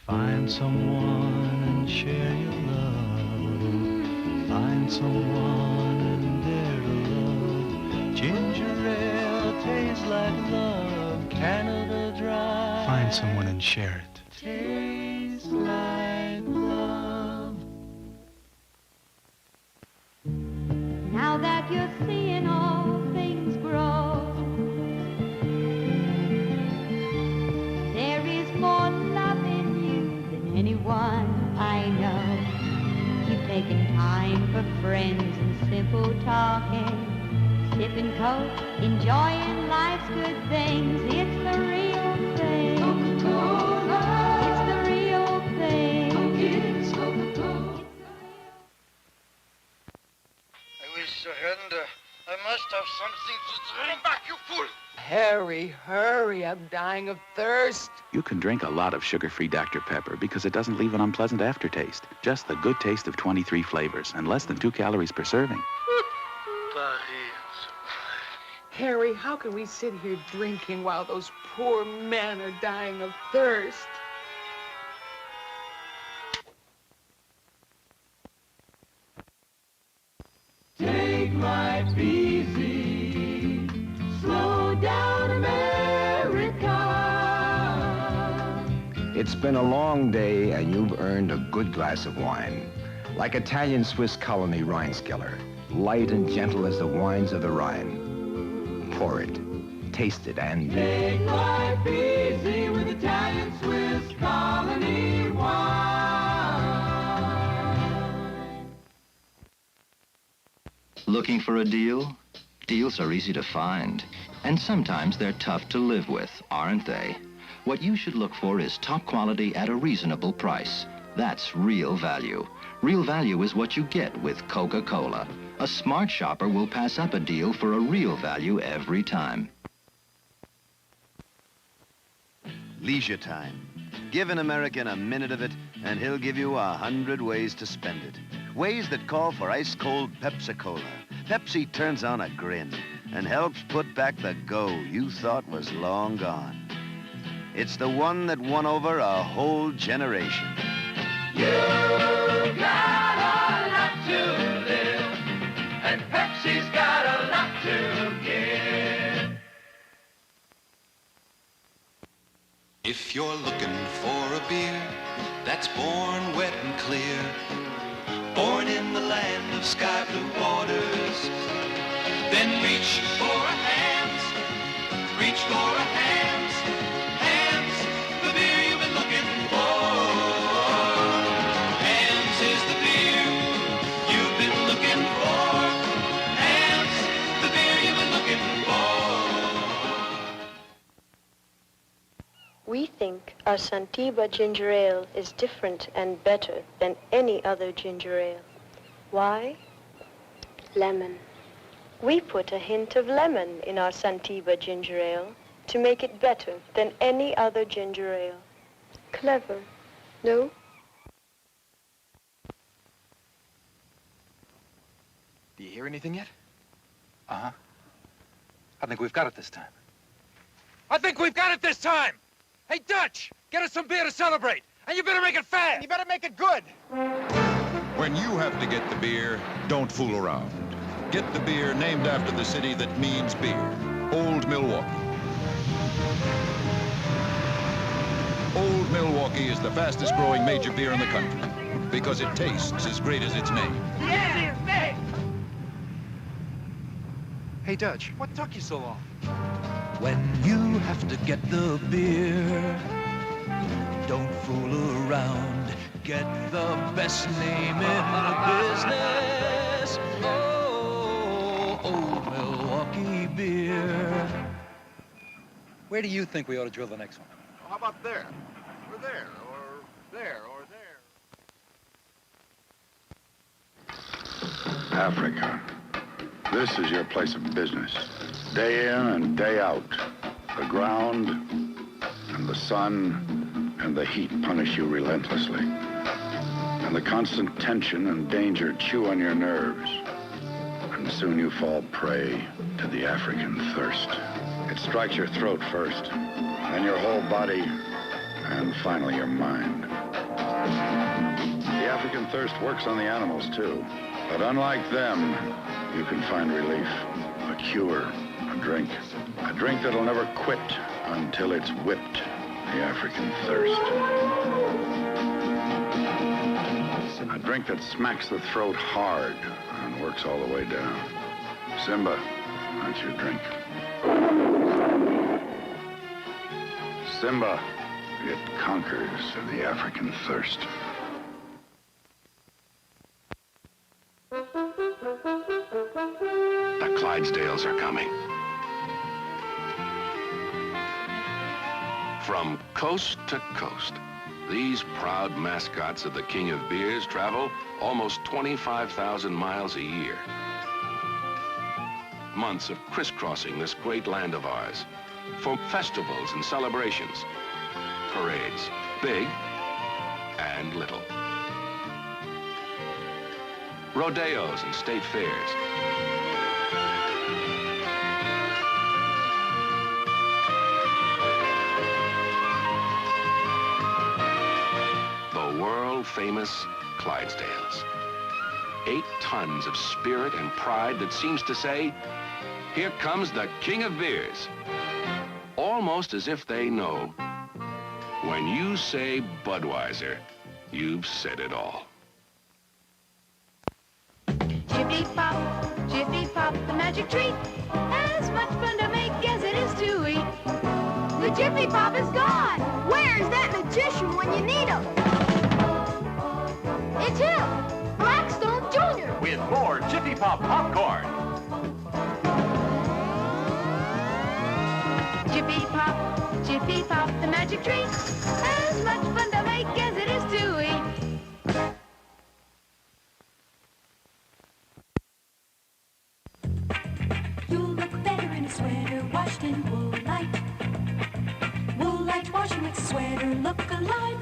Find someone and share your love. Find someone and dare to love. Ginger ale tastes like love. Canada Dry. Find someone and share it. Tastes like love. Now that you're seeing all things grow, there is more love in you than anyone I know. You've taken time for friends and simple talking, sipping Coke, enjoying life's good things. It's the real thing. Coca-Cola. It's the real thing. It's Coca-Cola. I wish I hadn't. I must have something to drink. Back, you fool! Harry, hurry, I'm dying of thirst. You can drink a lot of sugar-free Dr. Pepper because it doesn't leave an unpleasant aftertaste. Just the good taste of 23 flavors and less than 2 calories per serving. Harry, how can we sit here drinking while those poor men are dying of thirst? Take life easy. Slow down, America. It's been a long day, and you've earned a good glass of wine. Like Italian-Swiss colony Rhineskeller, light and gentle as the wines of the Rhine. Pour it, taste it, and... Take life easy with Italian-Swiss colony wine. Looking for a deal? Deals are easy to find, and sometimes they're tough to live with, aren't they? What you should look for is top quality at a reasonable price. That's real value. Real value is what you get with Coca-Cola. A smart shopper will pass up a deal for a real value every time. Leisure time. Give an American a minute of it, and he'll give you 100 ways to spend it. Ways that call for ice-cold Pepsi-Cola. Pepsi turns on a grin and helps put back the go you thought was long gone. It's the one that won over a whole generation. You got a lot to live, and Pepsi's got a lot to give. If you're looking for a beer that's born wet and clear, born in the land of sky blue waters, then reach for a Hamm's, reach for a Hamm's, Hamm's, the beer you've been looking for. Hamm's is the beer you've been looking for. Hamm's, the beer you've been looking for. We think our Santiba ginger ale is different and better than any other ginger ale. Why? Lemon. We put a hint of lemon in our Santiba ginger ale to make it better than any other ginger ale. Clever, no? Do you hear anything yet? Uh-huh. I think we've got it this time. I think we've got it this time! Hey, Dutch, get us some beer to celebrate. And you better make it fast. You better make it good. When you have to get the beer, don't fool around. Get the beer named after the city that means beer. Old Milwaukee. Old Milwaukee is the fastest growing major beer in the country because it tastes as great as its name. Yeah, hey, Dutch, what took you so long? When you have to get the beer, don't fool around. Get the best name in the business. Oh, Old Milwaukee beer. Where do you think we ought to drill the next one? How about there? Or there, or there, or there. Africa. This is your place of business. Day in and day out. The ground and the sun and the heat punish you relentlessly. And the constant tension and danger chew on your nerves. And soon you fall prey to the African thirst. It strikes your throat first, then your whole body, and finally your mind. African thirst works on the animals, too. But unlike them, you can find relief. A cure, a drink. A drink that'll never quit until it's whipped. The African thirst. A drink that smacks the throat hard and works all the way down. Simba, that's your drink. Simba, it conquers the African thirst. The Clydesdales are coming. From coast to coast, these proud mascots of the King of Beers travel almost 25,000 miles a year. Months of crisscrossing this great land of ours for festivals and celebrations, parades, big and little, rodeos and state fairs, the world-famous Clydesdales. 8 tons of spirit and pride that seems to say, here comes the King of Beers. Almost as if they know, when you say Budweiser, you've said it all. Jiffy Pop, the magic treat. As much fun to make as it is to eat. The Jiffy Pop is gone. Where's that magician when you need him? It's him, Blackstone Jr. With more Jiffy Pop popcorn. Jiffy Pop, the magic treat. As much fun to make as it is to eat. You'll look better in a sweater washed in Woolite. Woolite washing makes a sweater look alive.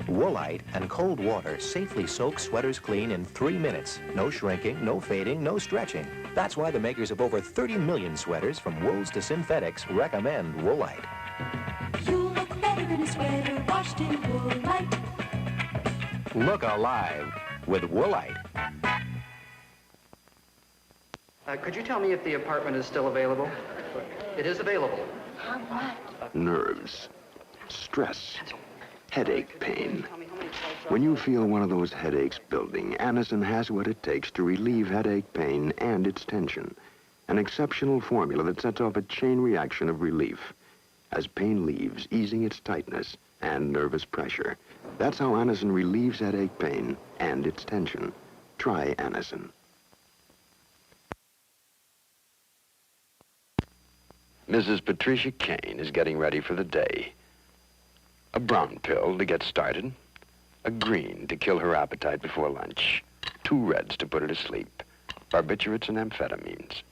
Woolite and cold water safely soak sweaters clean in 3 minutes. No shrinking, no fading, no stretching. That's why the makers of over 30 million sweaters from wools to synthetics recommend Woolite. You'll look better in a sweater washed in Woolite. Look alive with Woolite. Could you tell me if the apartment is still available? It is available. Nerves, stress, headache pain. When you feel one of those headaches building, Anacin has what it takes to relieve headache pain and its tension. An exceptional formula that sets off a chain reaction of relief as pain leaves, easing its tightness and nervous pressure. That's how Anacin relieves headache pain and its tension. Try Anacin. Mrs. Patricia Kane is getting ready for the day. A brown pill to get started, a green to kill her appetite before lunch, 2 reds to put her to sleep, barbiturates and amphetamines,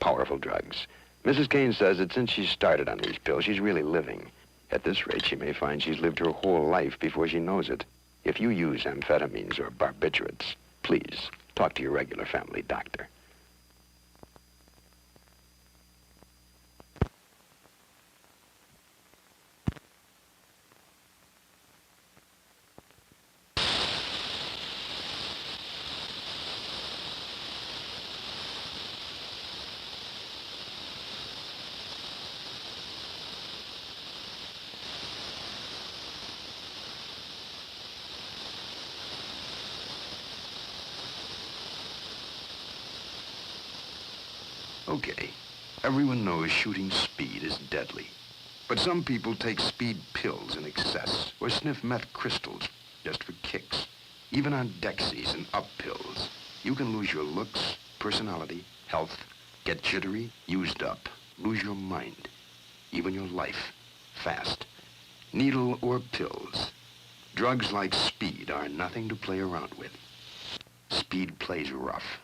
powerful drugs. Mrs. Kane says that since she's started on these pills, she's really living. At this rate, she may find she's lived her whole life before she knows it. If you use amphetamines or barbiturates, please talk to your regular family doctor. Okay, everyone knows shooting speed is deadly. But some people take speed pills in excess or sniff meth crystals just for kicks. Even on Dexies and up pills, you can lose your looks, personality, health, get jittery, used up, lose your mind, even your life, fast. Needle or pills. Drugs like speed are nothing to play around with. Speed plays rough.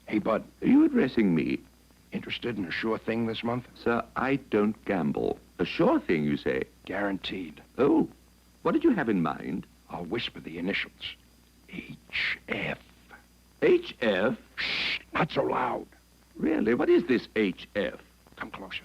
Hey, Bud, are you addressing me? Interested in a sure thing this month? Sir, I don't gamble. A sure thing, you say? Guaranteed. Oh, what did you have in mind? I'll whisper the initials. H.F. HF? Shh, not so loud. Really? What is this HF? Come closer.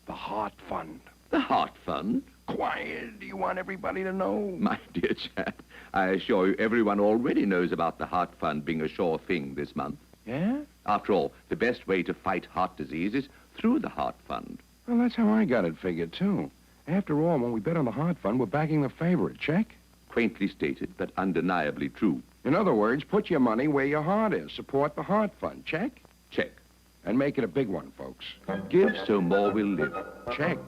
The Heart Fund. The Heart Fund? Quiet. Do you want everybody to know? My dear chap, I assure you everyone already knows about the Heart Fund being a sure thing this month. Yeah? After all, the best way to fight heart disease is through the Heart Fund. Well, that's how I got it figured, too. After all, when we bet on the Heart Fund, we're backing the favorite. Check? Quaintly stated, but undeniably true. In other words, put your money where your heart is. Support the Heart Fund. Check? Check. And make it a big one, folks. Give so more will live. Check.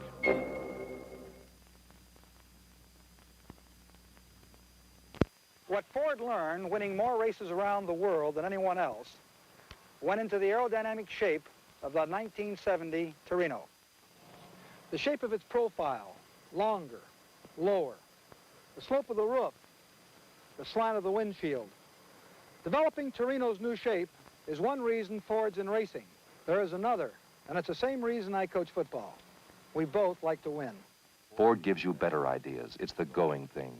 What Ford learned, winning more races around the world than anyone else, went into the aerodynamic shape of the 1970 Torino. The shape of its profile, longer, lower, the slope of the roof, the slant of the windshield. Developing Torino's new shape is one reason Ford's in racing. There is another, and it's the same reason I coach football. We both like to win. Ford gives you better ideas. It's the going thing.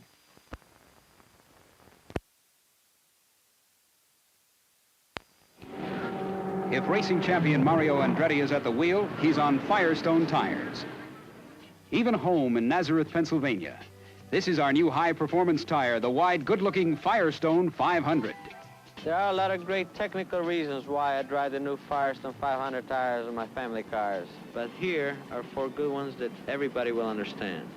If racing champion Mario Andretti is at the wheel, he's on Firestone tires. Even home in Nazareth, Pennsylvania. This is our new high-performance tire, the wide, good-looking Firestone 500. There are a lot of great technical reasons why I drive the new Firestone 500 tires in my family cars. But here are 4 good ones that everybody will understand.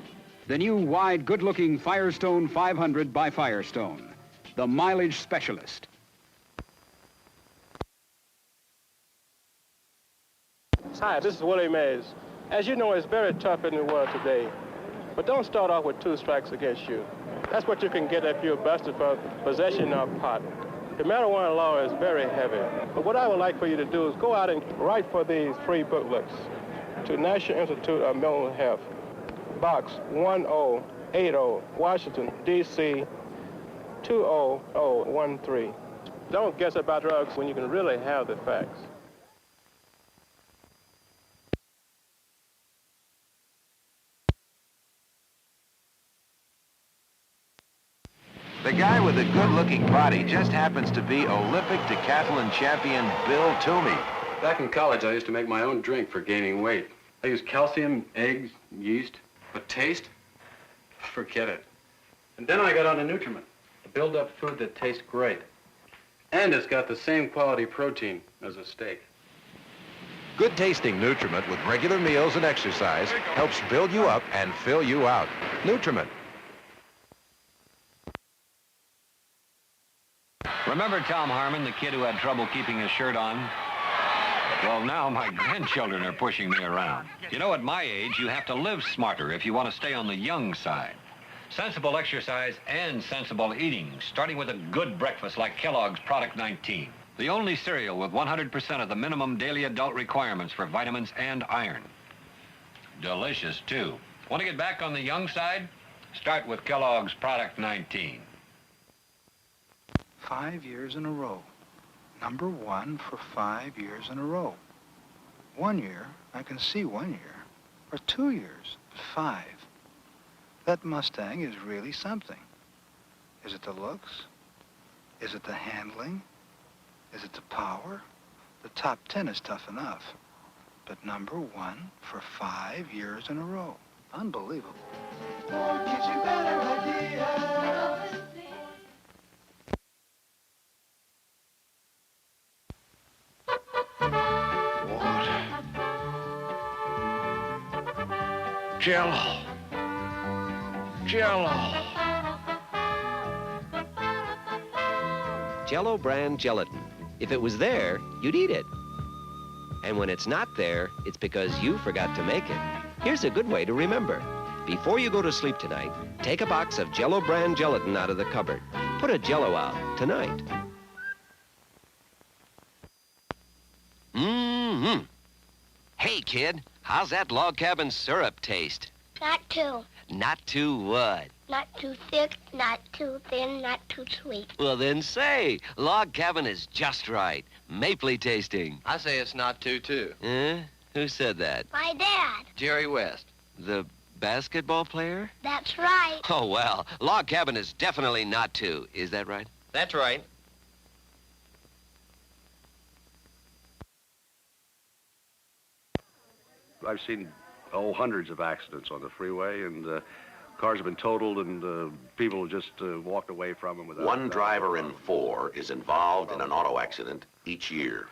The new wide, good-looking Firestone 500 by Firestone, the mileage specialist. Hi, this is Willie Mays. As you know, it's very tough in the world today. But don't start off with 2 strikes against you. That's what you can get if you're busted for possession of pot. The marijuana law is very heavy. But what I would like for you to do is go out and write for these free booklets to National Institute of Mental Health, Box 1080, Washington, D.C. 20013. Don't guess about drugs when you can really have the facts. The guy with the good-looking body just happens to be Olympic decathlon champion Bill Toomey. Back in college, I used to make my own drink for gaining weight. I used calcium, eggs, yeast. But taste? Forget it. And then I got on to Nutrament, to build up food that tastes great. And it's got the same quality protein as a steak. Good-tasting Nutriment with regular meals and exercise helps build you up and fill you out. Nutriment. Remember Tom Harmon, the kid who had trouble keeping his shirt on? Well, now my grandchildren are pushing me around. You know, at my age, you have to live smarter if you want to stay on the young side. Sensible exercise and sensible eating, starting with a good breakfast like Kellogg's Product 19. The only cereal with 100% of the minimum daily adult requirements for vitamins and iron. Delicious, too. Want to get back on the young side? Start with Kellogg's Product 19. 5 years in a row. #1 for 5 years in a row. 1 year, I can see 1 year. Or 2 years, but 5. That Mustang is really something. Is it the looks? Is it the handling? Is it the power? The top 10 is tough enough. But #1 for 5 years in a row. Unbelievable. Ford gives you better ideas. Jello. Jello. Jello brand gelatin. If it was there, you'd eat it. And when it's not there, it's because you forgot to make it. Here's a good way to remember. Before you go to sleep tonight, take a box of Jello brand gelatin out of the cupboard. Put a Jello out tonight. Mm-hmm. Hey, kid, how's that log cabin syrup taste? Not too. Not too what? Not too thick, not too thin, not too sweet. Well, then say, log cabin is just right. Mapley tasting. I say it's not too. Who said that? My dad. Jerry West. The basketball player? That's right. Oh, well, log cabin is definitely not two. Is that right? That's right. I've seen, hundreds of accidents on the freeway, and cars have been totaled, and people just walked away from them without... One driver in 4 is involved in an auto accident each year.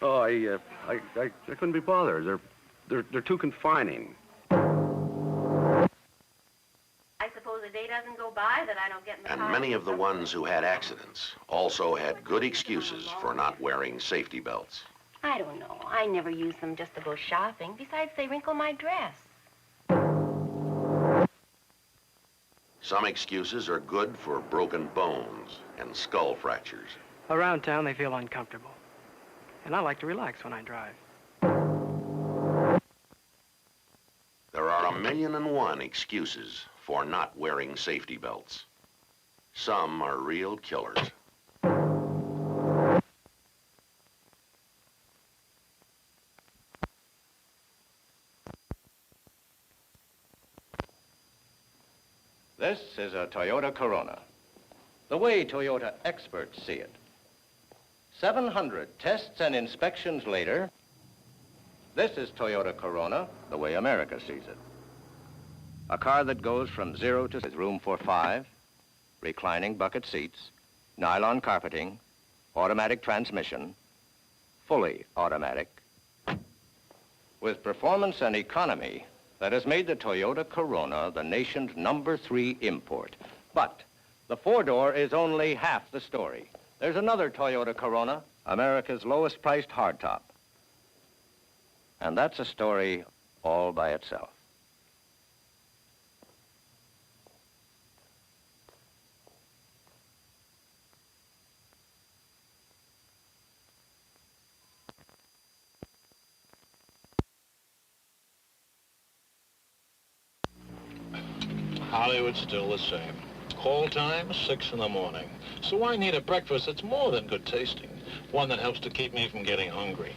Oh, I couldn't be bothered. They're too confining. I suppose a day doesn't go by that I don't get in the car. And many of the ones who had accidents also had good excuses for not wearing safety belts. I don't know. I never use them just to go shopping. Besides, they wrinkle my dress. Some excuses are good for broken bones and skull fractures. Around town, they feel uncomfortable. And I like to relax when I drive. There are 1,000,001 excuses for not wearing safety belts. Some are real killers. This is a Toyota Corona, the way Toyota experts see it. 700 tests and inspections later, this is Toyota Corona, the way America sees it. A car that goes from 0 to with room for 5, reclining bucket seats, nylon carpeting, automatic transmission, fully automatic, with performance and economy that has made the Toyota Corona the nation's #3 import. But the 4-door is only half the story. There's another Toyota Corona, America's lowest priced hardtop. And that's a story all by itself. Hollywood's still the same. Call time, 6 in the morning. So I need a breakfast that's more than good tasting. One that helps to keep me from getting hungry.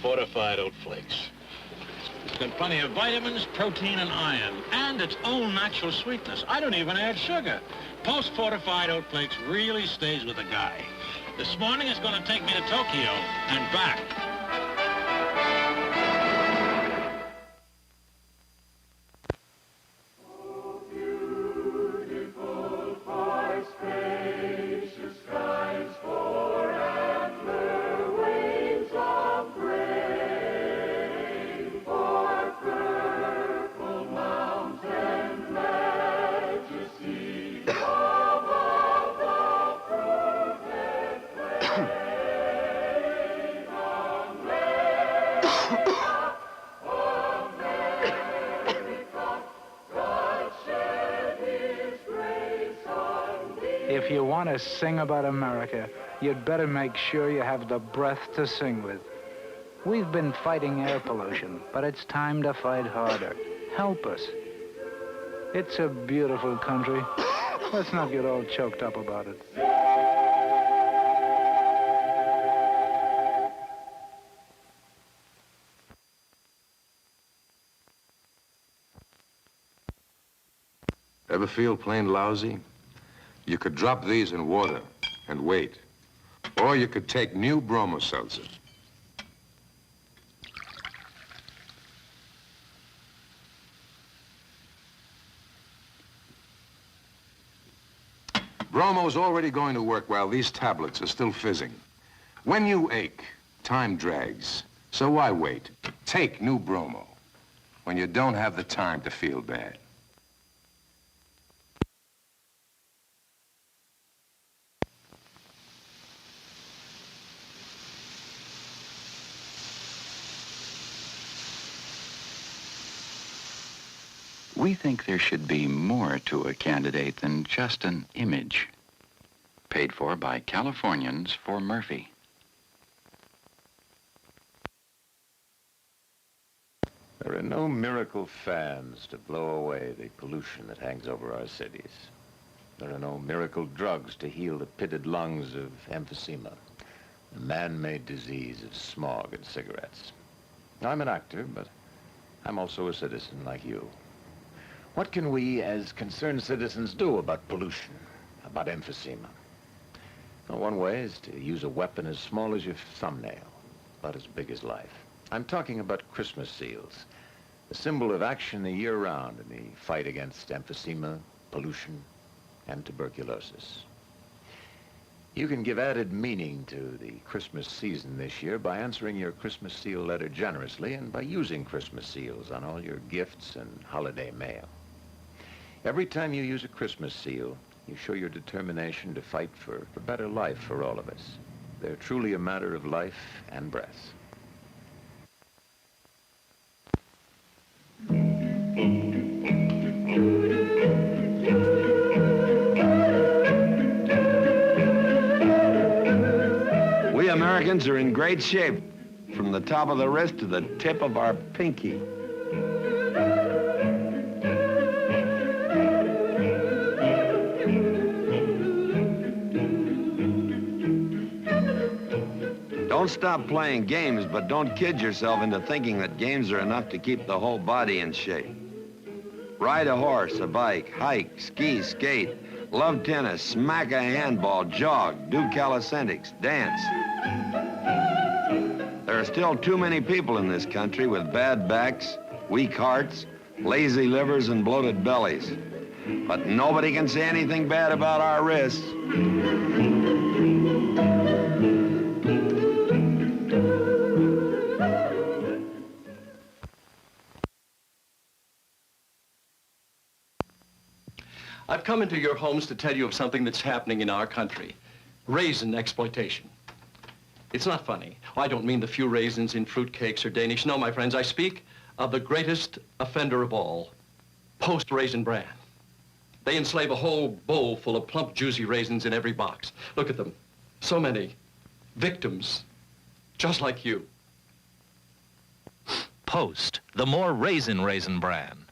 Fortified oat flakes. It's got plenty of vitamins, protein, and iron, and its own natural sweetness. I don't even add sugar. Post-fortified oat flakes really stays with a guy. This morning it's going to take me to Tokyo and back. If you want to sing about America, you'd better make sure you have the breath to sing with. We've been fighting air pollution, but it's time to fight harder. Help us. It's a beautiful country. Let's not get all choked up about it. Ever feel plain lousy? You could drop these in water and wait. Or you could take new Bromo-Seltzer. Bromo's already going to work while these tablets are still fizzing. When you ache, time drags. So why wait? Take new Bromo when you don't have the time to feel bad. We think there should be more to a candidate than just an image. Paid for by Californians for Murphy. There are no miracle fans to blow away the pollution that hangs over our cities. There are no miracle drugs to heal the pitted lungs of emphysema, the man-made disease of smog and cigarettes. I'm an actor, but I'm also a citizen like you. What can we, as concerned citizens, do about pollution, about emphysema? Well, one way is to use a weapon as small as your thumbnail, about as big as life. I'm talking about Christmas seals, a symbol of action the year round in the fight against emphysema, pollution, and tuberculosis. You can give added meaning to the Christmas season this year by answering your Christmas seal letter generously and by using Christmas seals on all your gifts and holiday mail. Every time you use a Christmas seal, you show your determination to fight for a better life for all of us. They're truly a matter of life and breath. We Americans are in great shape, from the top of the wrist to the tip of our pinky. Don't stop playing games, but don't kid yourself into thinking that games are enough to keep the whole body in shape. Ride a horse, a bike, hike, ski, skate, love tennis, smack a handball, jog, do calisthenics, dance. There are still too many people in this country with bad backs, weak hearts, lazy livers, and bloated bellies. But nobody can say anything bad about our wrists. I've come into your homes to tell you of something that's happening in our country. Raisin exploitation. It's not funny. I don't mean the few raisins in fruitcakes or Danish. No, my friends, I speak of the greatest offender of all, post-Raisin Bran. They enslave a whole bowl full of plump, juicy raisins in every box. Look at them. So many victims, just like you. Post, the more Raisin Bran.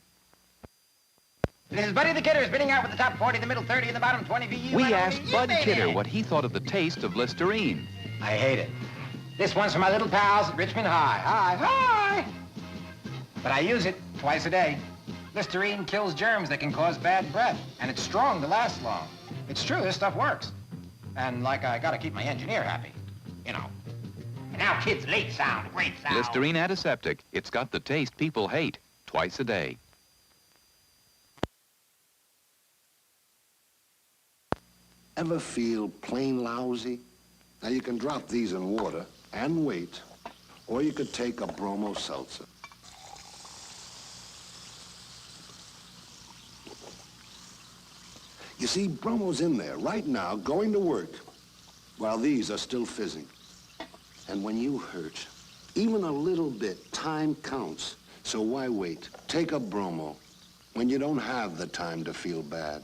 This is Buddy the Kidder spinning out with the top 40, the middle 30, and the bottom 20 VU. We asked Bud Kidder what he thought of the taste of Listerine. I hate it. This one's for my little pals at Richmond High. Hi. But I use it twice a day. Listerine kills germs that can cause bad breath, and it's strong to last long. It's true, this stuff works. And like I gotta keep my engineer happy, you know. And now kids, late sound, great sound. Listerine antiseptic. It's got the taste people hate. Twice a day. Ever feel plain lousy? Now you can drop these in water and wait, or you could take a Bromo-Seltzer. You see, Bromo's in there right now going to work while these are still fizzing. And when you hurt, even a little bit, time counts. So why wait? Take a Bromo when you don't have the time to feel bad.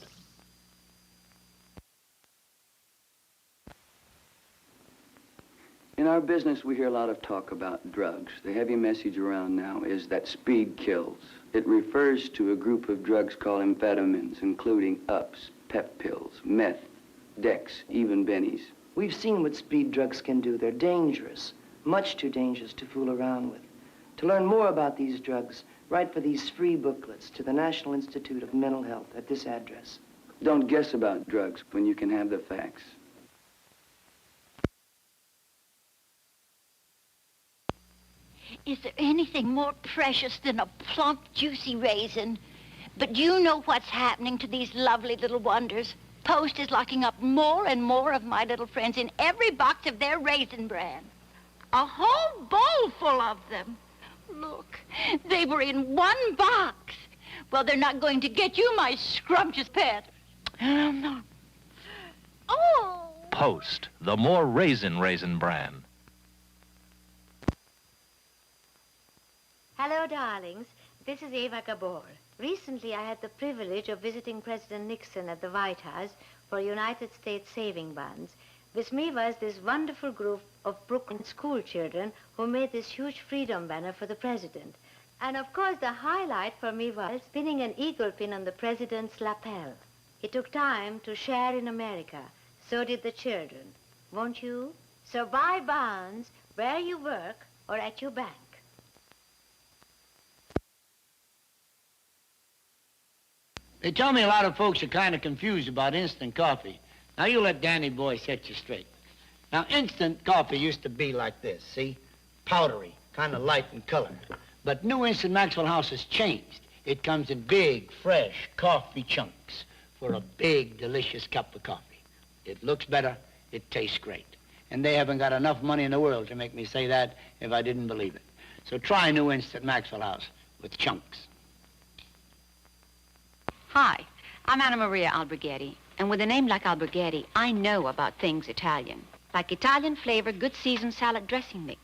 In our business, we hear a lot of talk about drugs. The heavy message around now is that speed kills. It refers to a group of drugs called amphetamines, including ups, pep pills, meth, dex, even bennies. We've seen what speed drugs can do. They're dangerous, much too dangerous to fool around with. To learn more about these drugs, write for these free booklets to the National Institute of Mental Health at this address. Don't guess about drugs when you can have the facts. Is there anything more precious than a plump, juicy raisin? But do you know what's happening to these lovely little wonders? Post is locking up more and more of my little friends in every box of their Raisin Bran. A whole bowl full of them. Look, they were in one box. Well, they're not going to get you, my scrumptious pet. Oh! Post, the more Raisin Bran. Hello, darlings. This is Eva Gabor. Recently, I had the privilege of visiting President Nixon at the White House for United States saving bonds. With me was this wonderful group of Brooklyn school children who made this huge freedom banner for the president. And of course, the highlight for me was pinning an eagle pin on the president's lapel. He took time to share in America. So did the children. Won't you? So buy bonds where you work or at your bank. They tell me a lot of folks are kind of confused about instant coffee. Now, you let Danny boy set you straight. Now, instant coffee used to be like this, see? Powdery, kind of light in color. But new Instant Maxwell House has changed. It comes in big, fresh coffee chunks for a big, delicious cup of coffee. It looks better, it tastes great. And they haven't got enough money in the world to make me say that if I didn't believe it. So try new Instant Maxwell House with chunks. Hi, I'm Anna Maria Alberghetti. And with a name like Alberghetti, I know about things Italian. Like Italian-flavored, good-seasoned salad dressing mix.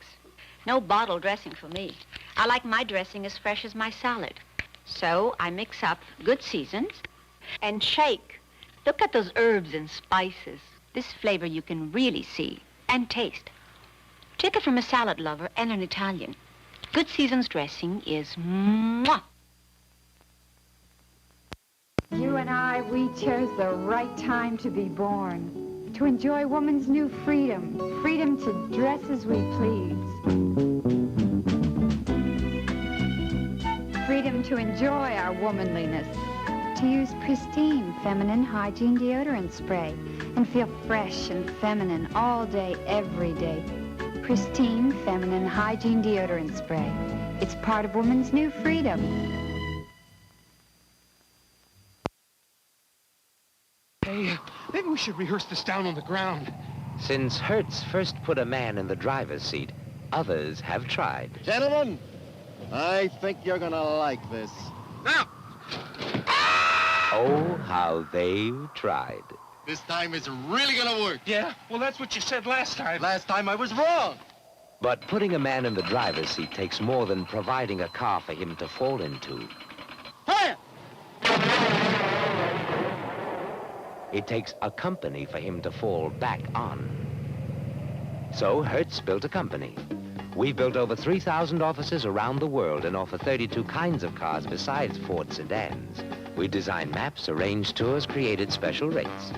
No bottle dressing for me. I like my dressing as fresh as my salad. So I mix up good seasons and shake. Look at those herbs and spices. This flavor you can really see and taste. Take it from a salad lover and an Italian. Good seasons dressing is mwah. You and I, we chose the right time to be born. To enjoy woman's new freedom. Freedom to dress as we please. Freedom to enjoy our womanliness. To use pristine feminine hygiene deodorant spray and feel fresh and feminine all day, every day. Pristine feminine hygiene deodorant spray. It's part of woman's new freedom. Hey, maybe we should rehearse this down on the ground. Since Hertz first put a man in the driver's seat, others have tried. Gentlemen, I think you're gonna like this. Now! Oh, how they've tried. This time it's really gonna work. Yeah? Well, that's what you said last time. Last time I was wrong. But putting a man in the driver's seat takes more than providing a car for him to fall into. Fire! It takes a company for him to fall back on. So Hertz built a company. We've built over 3,000 offices around the world and offer 32 kinds of cars besides Ford sedans. We design maps, arranged tours, created special rates.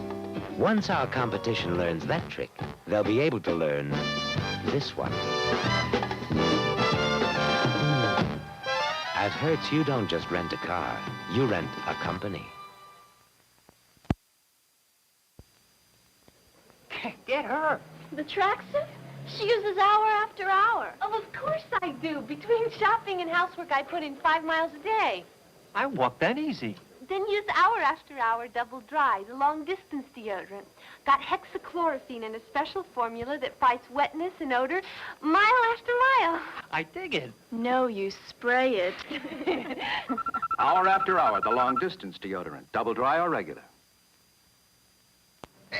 Once our competition learns that trick, they'll be able to learn this one. At Hertz, you don't just rent a car, you rent a company. Get her. The tracksuit? She uses hour after hour. Oh, of course I do. Between shopping and housework, I put in 5 miles a day. I walk that easy. Then use hour after hour double dry, the long-distance deodorant. Got hexachlorophene in a special formula that fights wetness and odor mile after mile. I dig it. No, you spray it. Hour after hour, the long-distance deodorant, double dry or regular.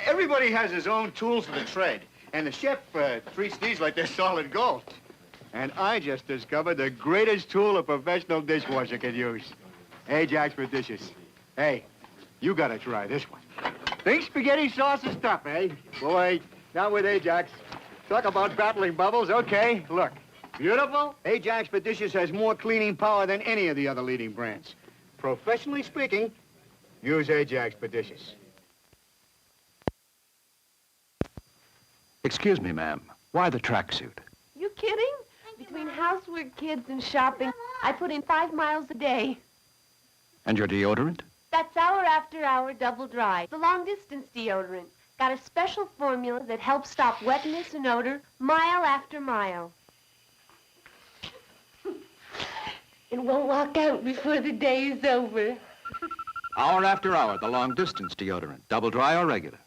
Everybody has his own tools for the trade, and the chef treats these like they're solid gold. And I just discovered the greatest tool a professional dishwasher could use. Ajax for dishes. Hey, you gotta try this one. Think spaghetti sauce is tough, eh? Boy, not with Ajax. Talk about battling bubbles, okay, look. Beautiful? Ajax for dishes has more cleaning power than any of the other leading brands. Professionally speaking, use Ajax for dishes. Excuse me, ma'am. Why the tracksuit? You kidding? Between housework, kids, and shopping, I put in 5 miles a day. And your deodorant? That's hour after hour double dry. The long-distance deodorant. Got a special formula that helps stop wetness and odor mile after mile. It won't walk out before the day is over. Hour after hour, the long-distance deodorant, double dry or regular.